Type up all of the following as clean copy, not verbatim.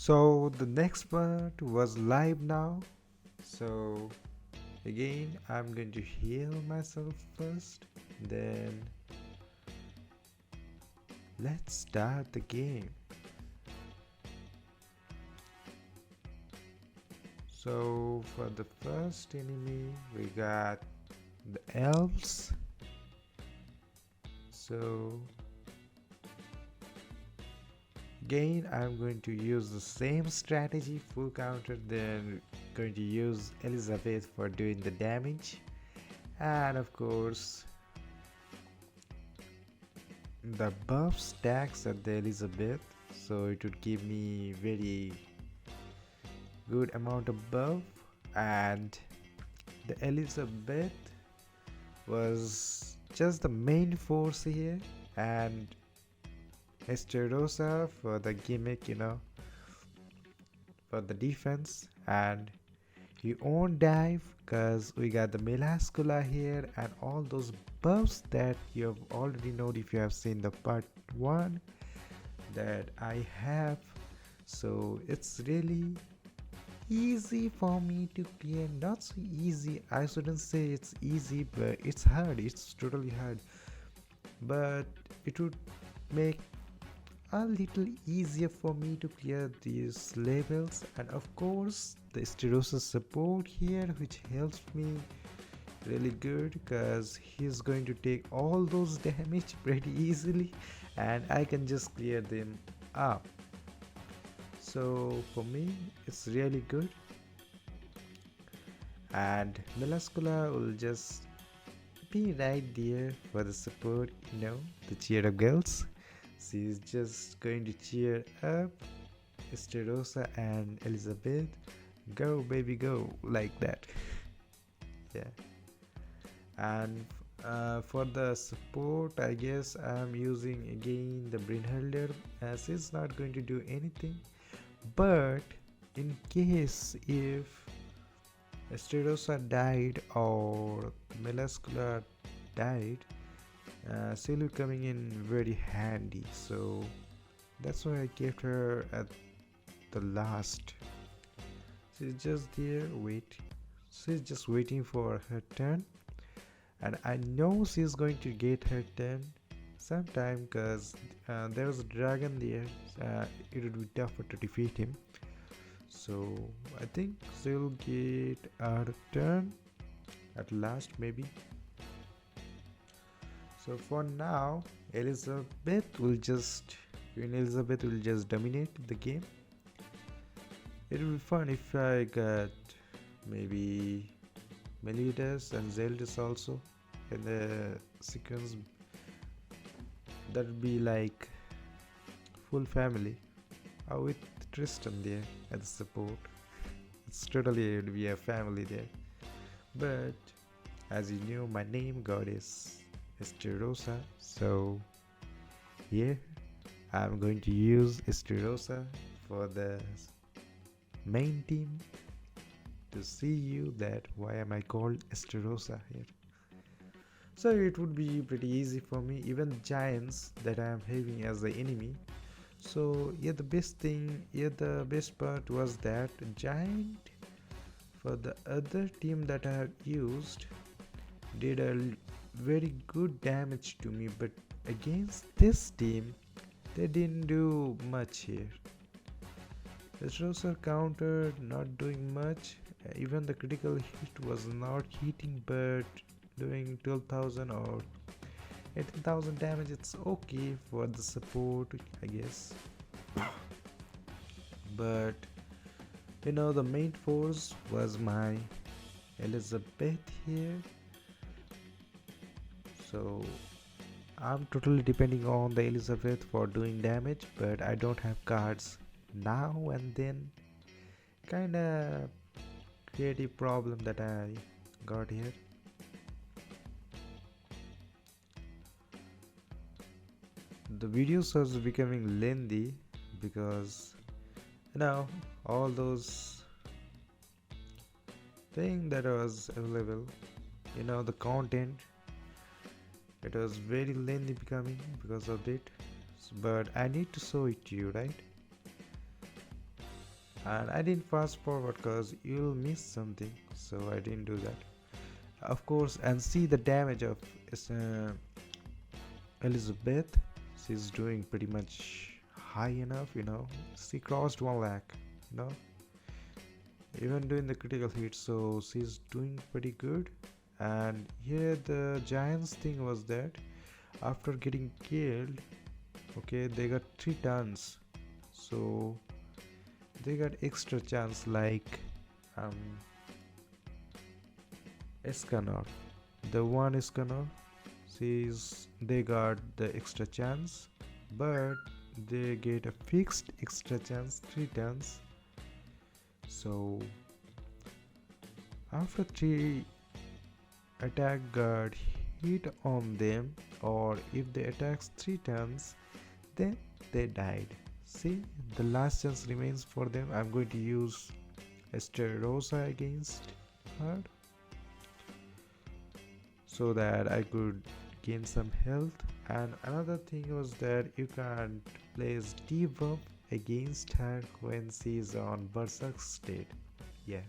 So the next part was live now. So again, I'm going to heal myself first, then let's start the game. So for the first enemy, we got the elves. So again, I'm going to use the same strategy, full counter, then going to use Elizabeth for doing the damage, and of course the buff stacks at the Elizabeth, so it would give me very good amount of buff. And the Elizabeth was just the main force here, and Esterosa for the gimmick, for the defense. And you won't dive because we got the Melascula here and all those buffs that you have already known if you have seen the part 1 that I have. So it's really easy for me to clear. Not so easy, I shouldn't say it's easy, but it's hard. It's totally hard, but it would make a little easier for me to clear these levels. And of course the Sterosis support here, which helps me really good because he's going to take all those damage pretty easily and I can just clear them up. So for me it's really good. And Melascula will just be right there for the support, the cheer up girls. She's just going to cheer up Esterosa and Elizabeth. Go baby go, like that. Yeah. And for the support, I guess I'm using again the Brinhilder, as it's not going to do anything, but in case if Esterosa died or Melascula died, she'll be coming in very handy, so that's why I kept her at the last. She's just there she's just waiting for her turn, and I know she's going to get her turn sometime because there's a dragon there. It would be tougher to defeat him, so I think she'll get her turn at last maybe. So for now, Queen Elizabeth will just dominate the game. It will be fun if I got maybe meliodas and Zeldis also in the sequence. That would be like full family. With Tristan there at the support. It's totally, it would be a family there. But as you know, my name god is Esterosa, so here I'm going to use Esterosa for the main team to see you that why am I called Esterosa here. So it would be pretty easy for me, even giants that I am having as the enemy. So yeah, the best part was that giant for the other team that I have used did a very good damage to me, but against this team they didn't do much here. The Stroser countered, not doing much. Even the critical hit was not hitting, but doing 12,000 or 18,000 damage. It's okay for the support, I guess. But the main force was my Elizabeth here. So I'm totally depending on the Elizabeth for doing damage, but I don't have cards now and then. Kinda creative problem that I got here. The videos was becoming lengthy because all those thing that was available, the content, it was very lengthy becoming because of it, but I need to show it to you, right? and I didn't fast forward because you'll miss something, so I didn't do that, of course. And see the damage of uh, Elizabeth. She's doing pretty much high enough, she crossed 1 lakh, you know even doing the critical hit, so she's doing pretty good. And here the giants thing was that after getting killed, okay, they got 3 turns, so they got extra chance, like um Escanor, the one Escanor, they got the extra chance, but they get a fixed extra chance 3 turns. So after 3 attack got hit on them, or if they attacks 3 turns, then they died. See, the last chance remains for them. I'm going to use Esterosa against her so that I could gain some health. And another thing was that you can't place debuff against her when she is on berserk state. Yeah,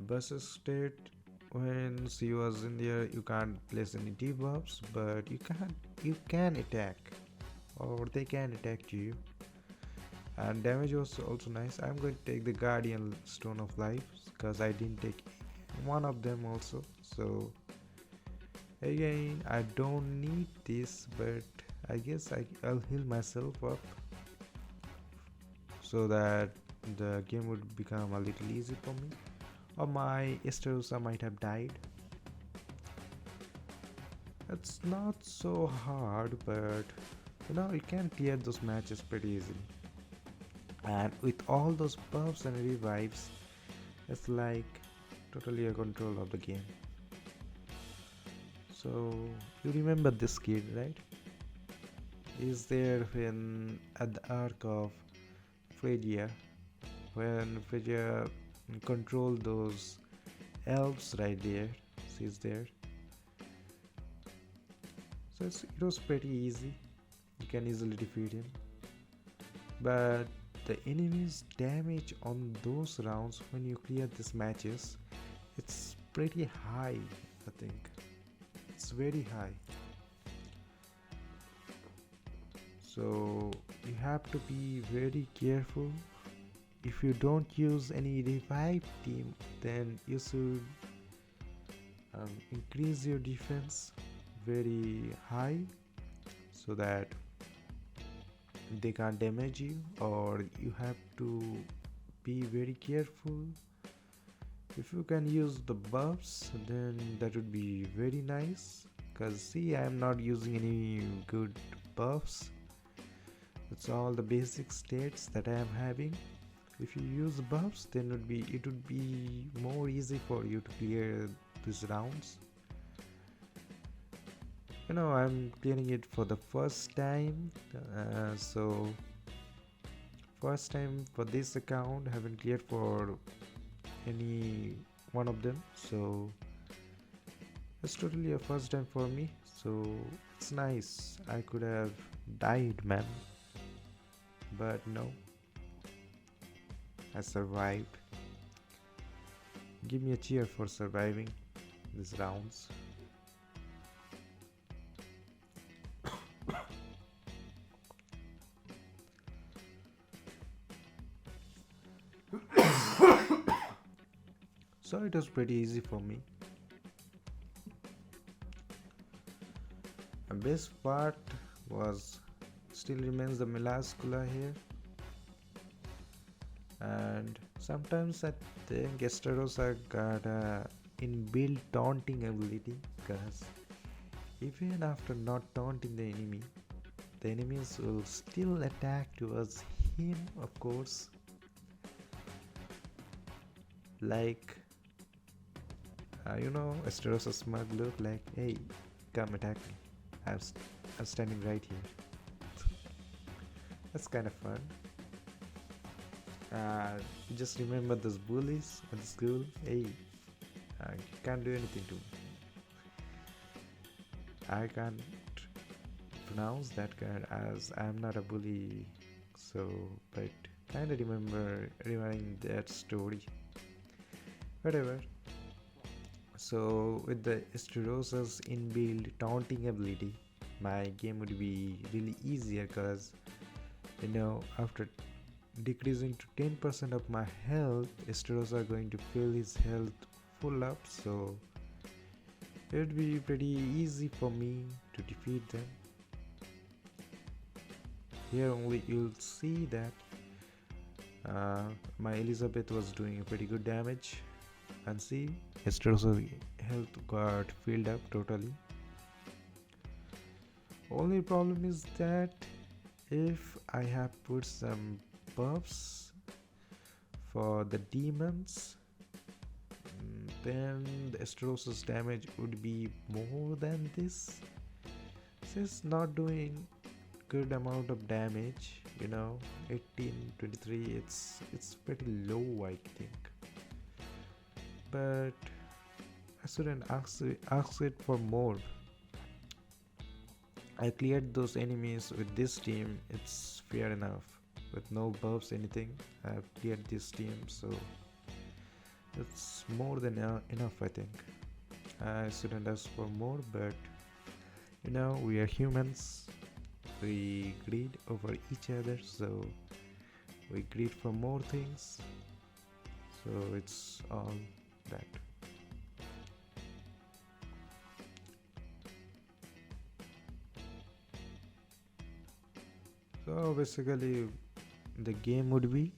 berserk state, when she was in there, you can't place any debuffs, but you can attack, or they can attack you. And damage was also nice. I'm going to take the guardian stone of life because I didn't take one of them also. So again, I don't need this, but I guess I'll heal myself up so that the game would become a little easy for me, or my Esterosa might have died. It's not so hard, but you can clear those matches pretty easily. And with all those buffs and revives, it's like totally a control of the game. So you remember this kid, right? Is there when at the arc of Phrygia, when Phrygia controlled those elves right there, she's there. So it was pretty easy, you can easily defeat him. But the enemy's damage on those rounds when you clear these matches, it's pretty high. I think it's very high, so you have to be very careful. If you don't use any revive team, then you should increase your defense very high so that they can't damage you, or you have to be very careful. If you can use the buffs, then that would be very nice, because see, I am not using any good buffs. It's all the basic states that I am having. If you use buffs, then it would be more easy for you to clear these rounds. I'm clearing it for the first time, so first time for this account, haven't cleared for any one of them, so it's totally a first time for me. So it's nice. I could have died, man, but no, I survived. Give me a cheer for surviving these rounds. So it was pretty easy for me. The best part was still remains the Melascula here, and sometimes I think Esterosa got a inbuilt taunting ability, because even after not taunting the enemies will still attack towards him, of course. Like Esterosa's smug look, like, hey, come attack me. I'm standing right here. That's kind of fun. Just remember those bullies at the school. Hey, you can't do anything to me. I can't pronounce that word as I'm not a bully, so, but kinda remembering that story. Whatever. So with the Esterosa's inbuilt taunting ability, my game would be really easier because after decreasing to 10% of my health, Esteros are going to fill his health full up, so it would be pretty easy for me to defeat them. Here only you'll see that my Elizabeth was doing pretty good damage, and see, Esteros' health got filled up totally. Only problem is that if I have put some buffs for the demons, then the Esteros' damage would be more than this. Since not doing good amount of damage, 18, 23, it's pretty low, I think. But I shouldn't ask it for more. I cleared those enemies with this team, it's fair enough. With no buffs, anything, I've cleared this team, so it's more than enough, I think. I shouldn't ask for more, but we are humans. We greed over each other, so we greed for more things. So it's all that. So basically, the game would be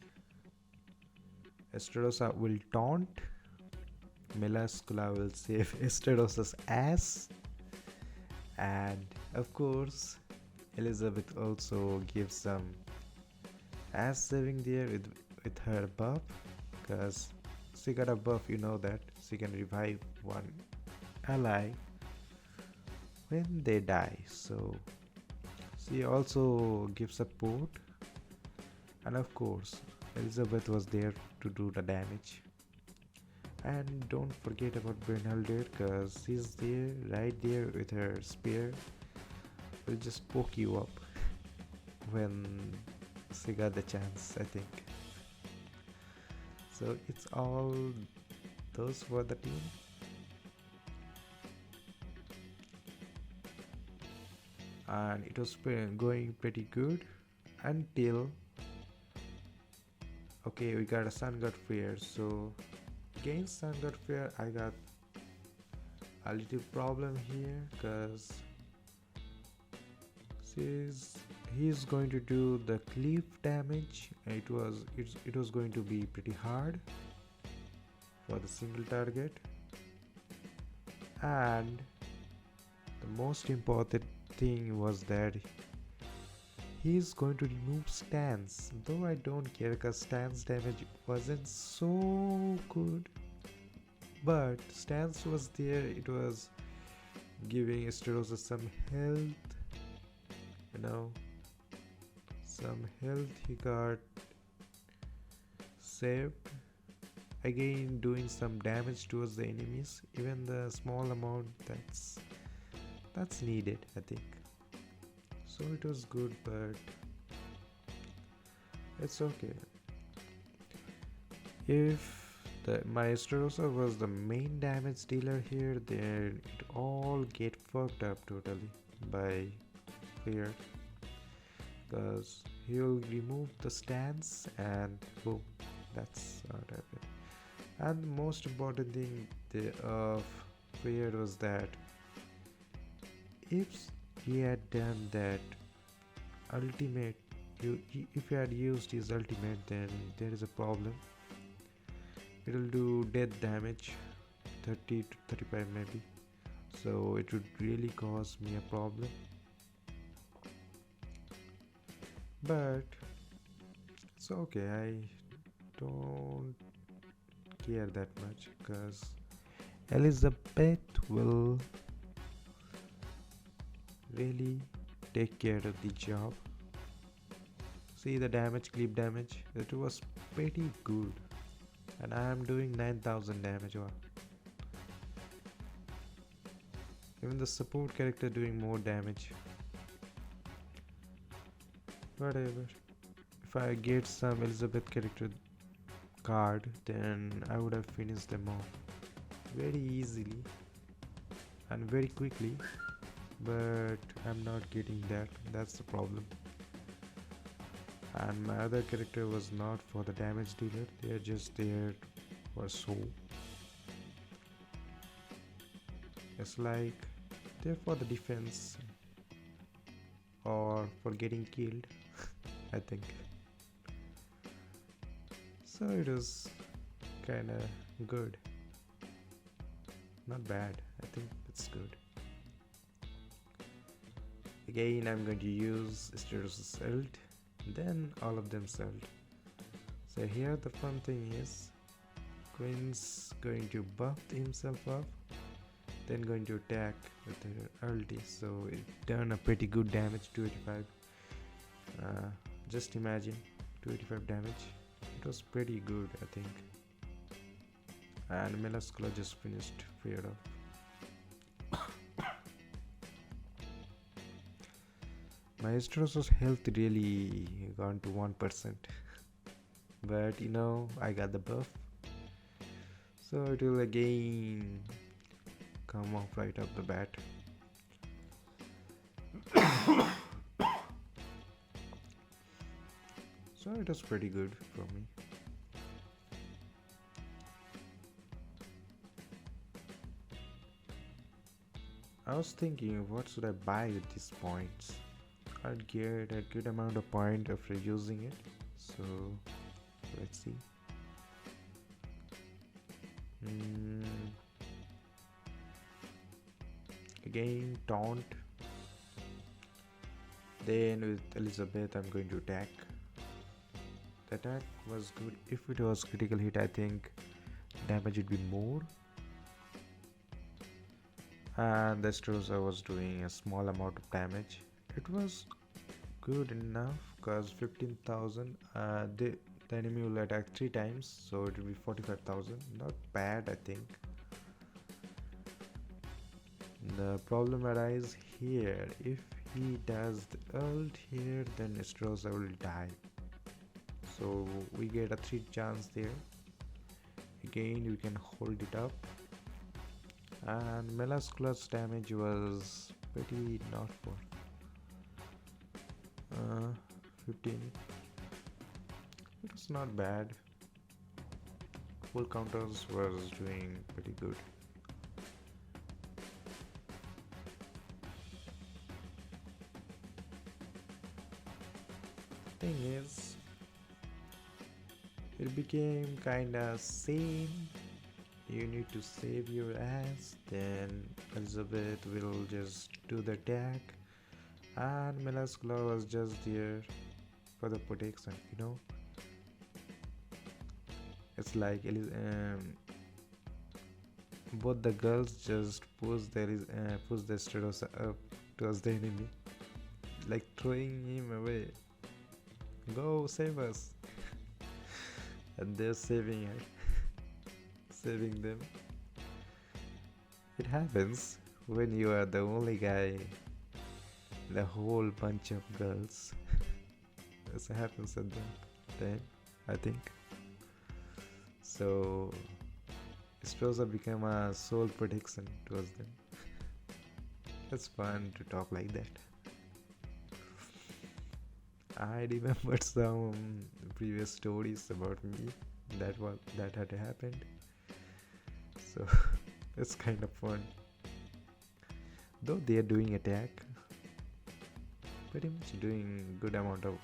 Esterosa will taunt, Melascula will save Esterosa's ass, and of course Elizabeth also gives some ass saving there with her buff, because she got a buff, that she can revive one ally when they die. So she also gives support, and of course Elizabeth was there to do the damage. And don't forget about Brynhilde, because she's there, right there with her spear. Will just poke you up when she got the chance, I think. So it's all those for the team. And it was going pretty good until okay, we got a Sun God Fair. So against Sun God Fair, I got a little problem here, because he's going to do the cliff damage. It was going to be pretty hard for the single target, and the most important thing was that he's going to remove stance, though I don't care because stance damage wasn't so good, but stance was there. It was giving Esterosa some health, some health. He got saved, again doing some damage towards the enemies, even the small amount that's needed, I think. So it was good, but it's okay. If my Esterosa was the main damage dealer here, then it all get fucked up totally by Fear, because he'll remove the stance and boom, that's what happened. And the most important thing of Fear was that if he had done that ultimate, if he had used his ultimate, then there is a problem. It'll do death damage, 30 to 35 maybe, so it would really cause me a problem. But it's okay, I don't care that much, because Elizabeth will really take care of the job. See the damage, clip damage, it was pretty good, and I am doing 9000 damage. Wow. Even the support character doing more damage. Whatever. if I get some Elizabeth character card, then I would have finished them off very easily and very quickly, but I'm not getting that. That's the problem. And my other character was not for the damage dealer, they're just there for show. It's like they're for the defense or for getting killed. I think so. It was kind of good, not bad. I think it's good. Again, I'm going to use Steros' ult, then all of them ult. So here the fun thing is, Queen's going to buff himself up, then going to attack with her ulti, so it done a pretty good damage, 285. Just imagine 285 damage. It was pretty good, I think. And Melascula just finished feared off. My Estrosa's health really gone to 1%, but you know, I got the buff, so it will again come off right off the bat. So it was pretty good for me. I was thinking, what should I buy with these points? I'd get a good amount of point after using it, so let's see. Again, taunt. Then with Elizabeth, I'm going to attack. The attack was good. If it was critical hit, I think damage would be more. And the Stroza was doing a small amount of damage. It was good enough because 15,000. The enemy will attack 3 times, so it will be 45,000. Not bad, I think. The problem arises here. If he does the ult here, then Stroza will die. So we get a 3 chance there. Again, we can hold it up. And Melascula's damage was pretty not for 15. It was not bad. Full counters was doing pretty good. Thing is, it became kinda same. You need to save your ass, then Elizabeth will just do the attack, and Melascula was just there for the protection, you know. It's like both the girls just push the Stratos up towards the enemy, like throwing him away. Go save us. And they're saving her. Saving them. It happens when you are the only guy in the whole bunch of girls. This happens at that time, I think. So Stroza became a soul protection towards them. It's fun to talk like that. I remembered some previous stories about me that had happened. So it's kind of fun. Though they are doing attack, pretty much doing good amount of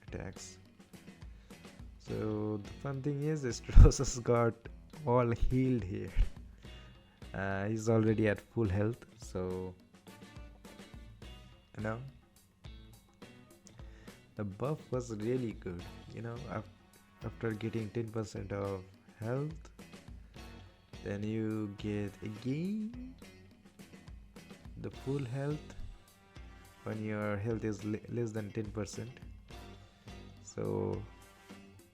attacks. So the fun thing is, Stroza's got all healed here. He's already at full health, so you know the buff was really good. You know, after getting 10% of health, then you get again the full health when your health is less than 10%. So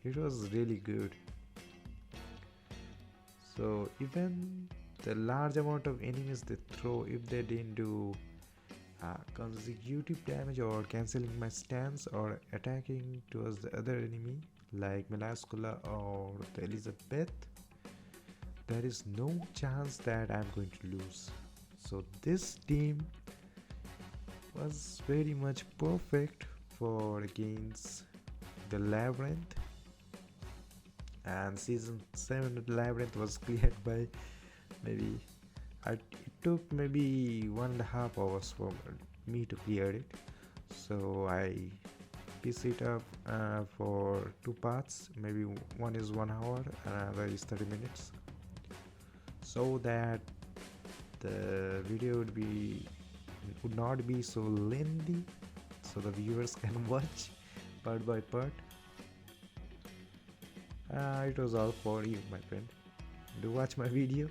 it was really good. So even the large amount of enemies they throw, if they didn't do consecutive damage or cancelling my stance or attacking towards the other enemy like Melascula or the Elizabeth, there is no chance that I'm going to lose. So this team was very much perfect for against the Labyrinth, and season 7 Labyrinth was cleared by maybe it took maybe 1.5 hours for me to clear it. So I piece it up for 2 parts, maybe one is 1 hour and another is 30 minutes, so that the video would not be so lengthy, so the viewers can watch part by part. It was all for you, my friend. Do watch my video,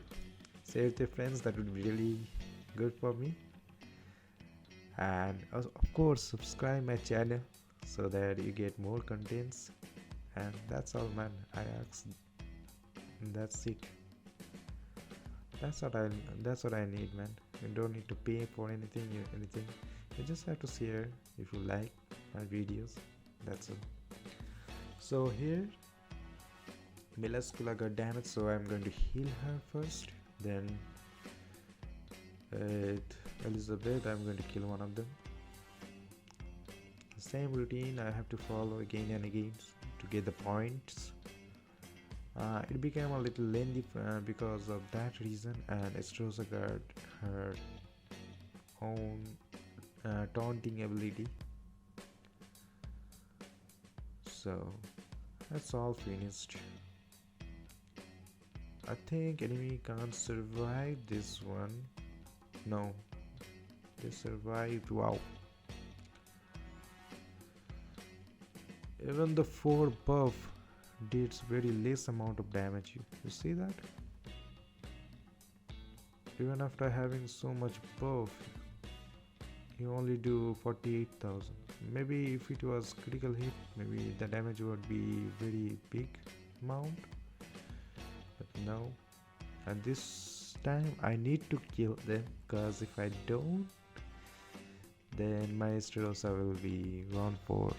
share with your friends, that would be really good for me. And of course subscribe my channel so that you get more contents. And that's all, man. That's it. That's what I need, man. You don't need to pay for anything. You just have to share if you like my videos. That's all. So here Melascula got damaged, so I'm going to heal her first. Then Elizabeth, I'm going to kill one of them. The same routine I have to follow again and again to get the points. It became a little lengthy because of that reason, and Estrosa got her own taunting ability. So that's all finished. I think enemy can't survive this one. No, they survived. Wow. Even the 4 buff did very less amount of damage. You see that? Even after having so much buff, you only do 48,000. Maybe if it was critical hit, maybe the damage would be very big amount. But no. And this time I need to kill them, because if I don't, then my Esterosa will be gone for.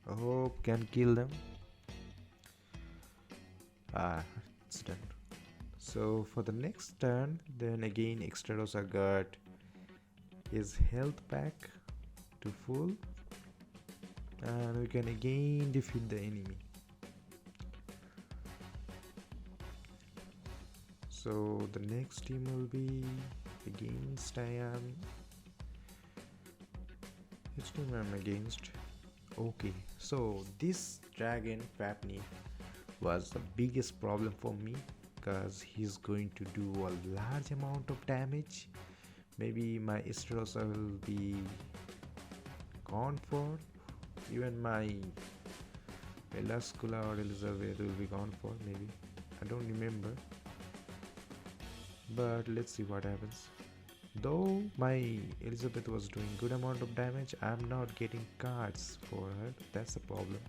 I hope can kill them. It's done. So for the next turn, then again Esterosa got his health back to full, and we can again defeat the enemy. So the next team will be against which team I'm against? Okay, so this dragon Fapney was the biggest problem for me, because he's going to do a large amount of damage. Maybe my Esterosa will be gone for. Even my Melascula or Elizabeth will be gone for, maybe. I don't remember. But let's see what happens. Though my Elizabeth was doing good amount of damage, I'm not getting cards for her. That's the problem.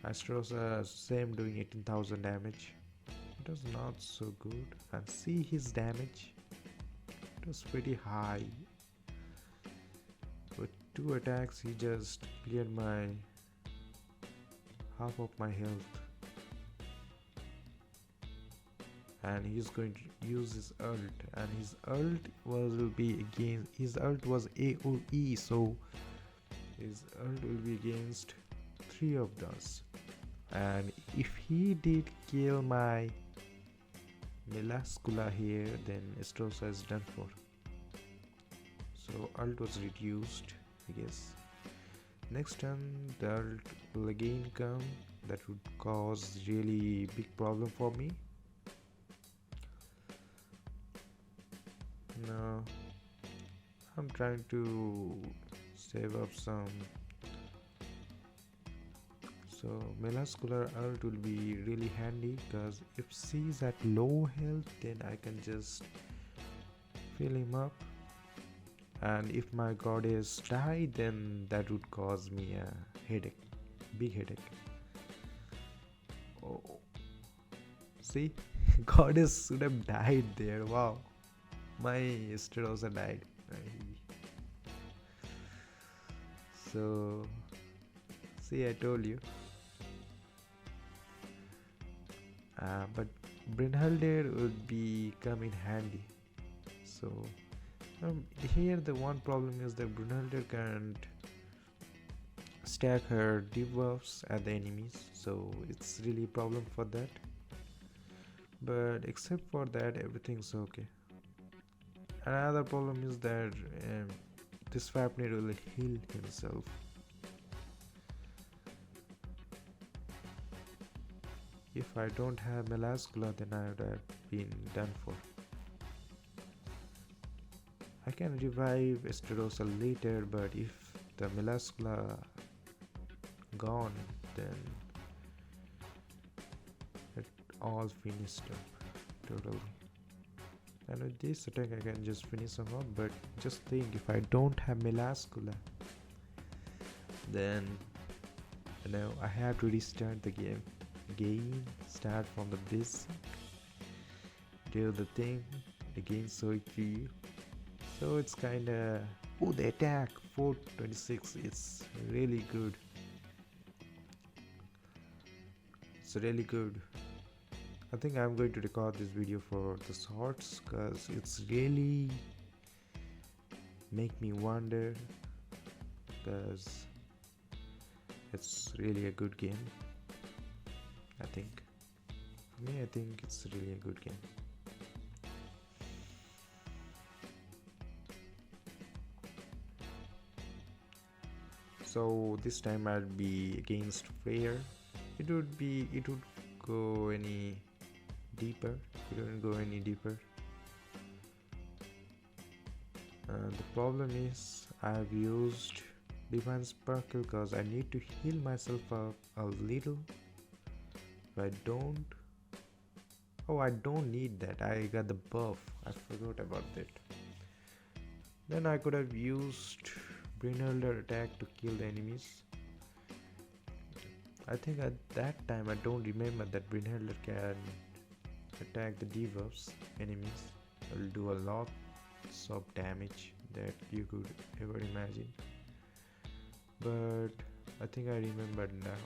Esterosa same doing 18,000 damage. It was not so good. And see his damage. It was pretty high. With 2 attacks, he just cleared my half of my health. And he's going to use his ult, and his ult will be against, his ult was AoE, so his ult will be against 3 of those. And if he did kill my Melascula here, then Esterosa is done for. So ult was reduced, I guess. Next turn the ult will again come. That would cause really big problem for me. Now I'm trying to save up some. So Melascula ult will be really handy, because if she's at low health, then I can just fill him up. And if my goddess died, then that would cause me a headache, big headache. Oh, See, goddess should have died there. Wow, my Sterosa died. So, see, I told you. But Brynhildir would be come in handy. So here the one problem is that Brynhildir can't stack her debuffs at the enemies, so it's really a problem for that. But except for that, everything's okay. Another problem is that this Fafnir will heal himself. If I don't have Melascula, then I would have been done for. I can revive Esterosa later, but if the Melascula gone, then it all finished up totally. And with this attack I can just finish him up, but just think, if I don't have Melascula, then I have to restart the game again, start from the basic, do the thing again, so it for you. So it's kinda, oh, the attack 426, it's really good. It's really good. I think I'm going to record this video for the shorts, because it's really make me wonder, because it's really a good game. I think for me, I think it's really a good game. So this time I'll be against Freyr. It would go any deeper. It wouldn't go any deeper. The problem is I've used Divine Sparkle because I need to heal myself up a little. If I don't, oh, I don't need that. I got the buff. I forgot about that. Then I could have used Brynhildir attack to kill the enemies. I think at that time I don't remember that Brynhildir can attack the debuffs enemies. It will do a lot of damage that you could ever imagine. But I think I remembered now,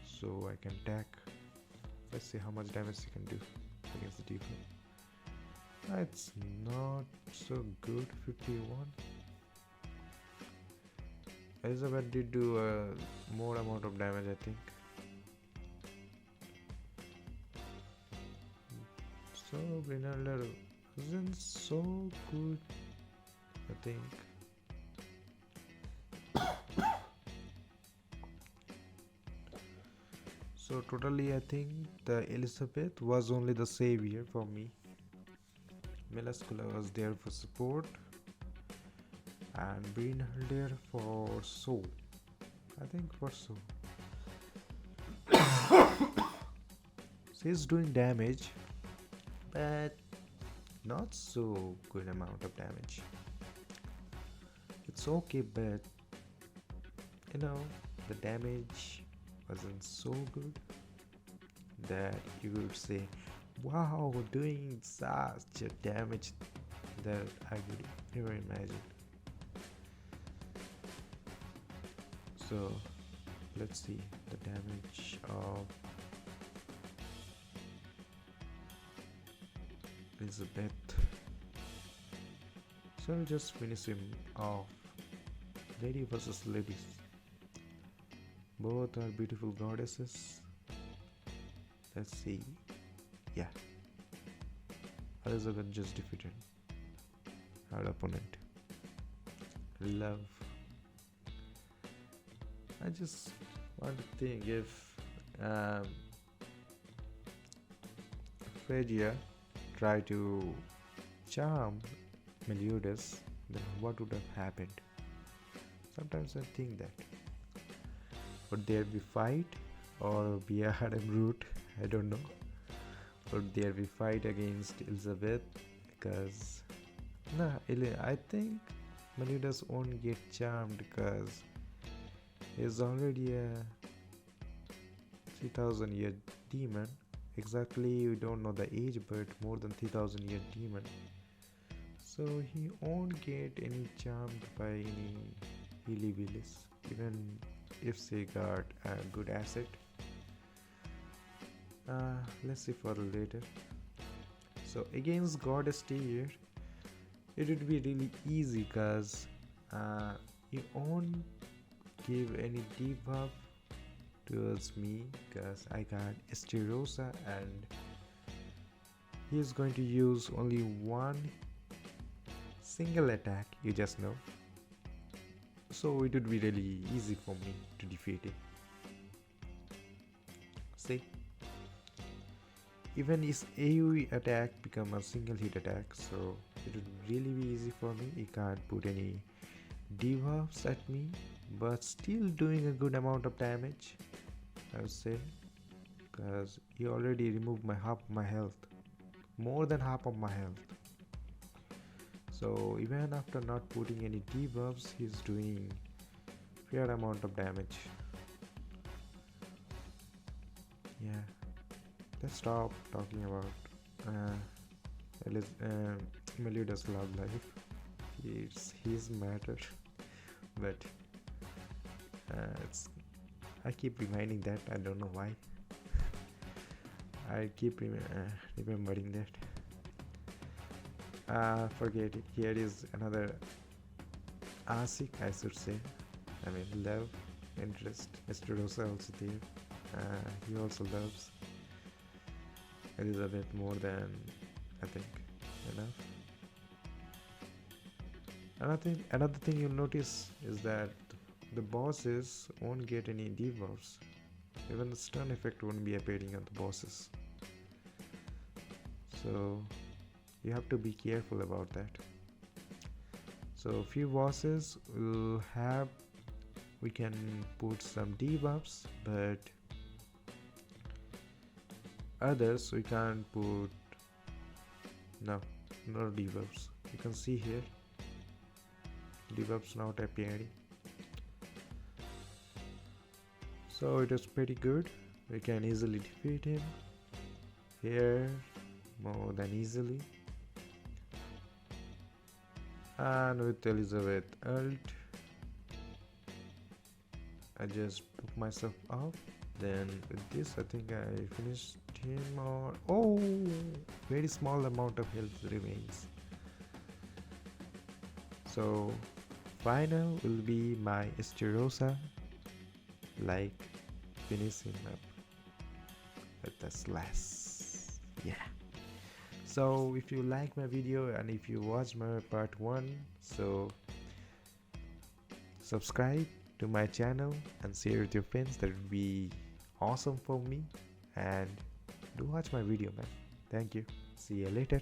so I can attack. Let's see how much damage you can do against the debuff. It's not so good. 51. Elizabeth did do a more amount of damage, I think. So Brynhildir isn't so good, I think. So totally I think the Elizabeth was only the savior for me. Melascula was there for support, and Brynhildir for soul. I think for soul. She's doing damage, but not so good amount of damage. It's okay, but the damage wasn't so good that you would say, wow, doing such a damage that I would never imagine. So let's see the damage of Elizabeth. So I'll just finish him off. Lady versus ladies. Both are beautiful goddesses. Let's see. Yeah. Elizabeth just defeated her opponent. Love. I just want to think if Phrygia tried to charm Meliodas, then what would have happened? Sometimes I think that. Would there be fight or be a hard route? I don't know. Would there be fight against Elizabeth? Because I think Meliodas won't get charmed because he's already a 3000-year demon. exactly, we don't know the age, but more than 3000-year demon. So he won't get any charmed by any hilly willies, even if they got a good asset. Let's see for later. So against Goddess Tier, it would be really easy because you won't give any debuff towards me because I got Esterosa and he is going to use only one single attack, you just know. So it would be really easy for me to defeat it. See? Even his AoE attack become a single hit attack, so it would really be easy for me. He can't put any debuffs at me, but still doing a good amount of damage, I would say, because he already removed my half of my health, more than half of my health. So even after not putting any debuffs, he's doing fair amount of damage. Yeah. Let's stop talking about Meliodas' love life. It's his matter, but I keep reminding that. I don't know why. I keep remembering that. Forget it. Here is another Asik, I should say. I mean, love, interest. Mr. Rosa also there. He also loves Elizabeth more than I think enough. Another thing you'll notice is that the bosses won't get any debuffs. Even the stun effect won't be appearing on the bosses. So you have to be careful about that. So few bosses will have, we can put some debuffs, but others we can't put no debuffs. You can see here debuffs not appearing, so it is pretty good. We can easily defeat him here, more than easily. And with Elizabeth ult, I just took myself off. Then with this I think I finished him, or oh, very small amount of health remains. So final will be my Esterosa, like finish him up with the slash. Yeah. So if you like my video and if you watch my part 1, so subscribe to my channel and share with your friends. That would be awesome for me, and do watch my video, man. Thank you. See you later.